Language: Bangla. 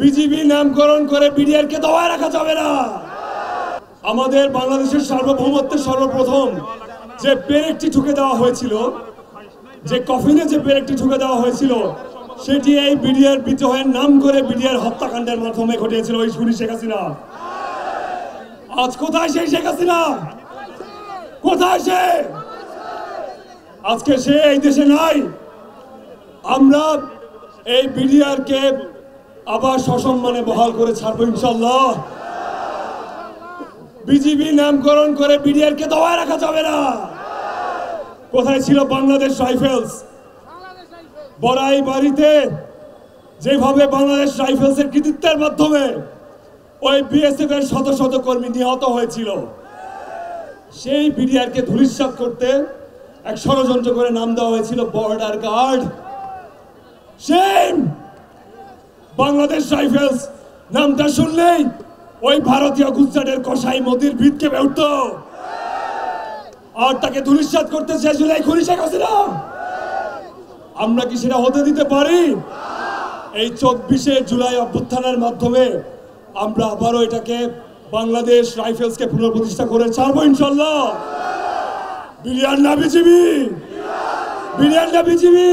বিজিবি নামকরণ করে বিডিআর কে দবায় রাখা যাবে না। আমাদের বাংলাদেশের সার্বভৌমত্বের সর্বপ্রথম যে পেরেকটি ঠুকে দেওয়া হয়েছিল, যে কফিনে যে পেরেকটি ঠুকে দেওয়া হয়েছিল, সেটি এই বিডিআর বিদ্রোহের নাম করে বিডিআর হত্যাকাণ্ডের মাধ্যমে ঘটিয়েছিল ওই খুনি শেখ হাসিনা। আজ কোথায় সেই শেখ হাসিনা? কোথায় সে? আজকে সে এই দেশে নাই। আমরা এই বিডিআর কে আবার সসম্মানে বহাল করে ছাড়বো ইনশাল্লাহ। বিজিবি নামকরণ করে বিডিআর কে দবায় রাখা যাবে না। কোথায় ছিল বাংলাদেশ রাইফেলস? বড়াই বাড়িতে যেভাবে বাংলাদেশ রাইফেলসের কৃতিত্বের মাধ্যমে ওই বিএসএফ এর শত শত কর্মী নিহত হয়েছিল, সেই বিডিআর কে ধূলিসাৎ করতে এক ষড়যন্ত্র করে নাম দেওয়া হয়েছিল border guard. Same Bangladesh rifles নামটা শুনলেই ওই ভারতীয় গুজরাটের কসাই মোদির ভিত কেঁপে উঠত। আর তাকে ধূলিসাৎ করতে চেয়েছিল এই খুনি শেখ হাসিনা। আমরা কি সেটা হতে দিতে পারি? এই 24শে জুলাই অভ্যুত্থানের মাধ্যমে আমরা আবারও এটাকে বাংলাদেশ রাইফেলসকে পুনঃপ্রতিষ্ঠা করে ছাড়বো ইনশাল্লাহ। বিডিআর না বিজিবি, বিডিআর না বিজিবি।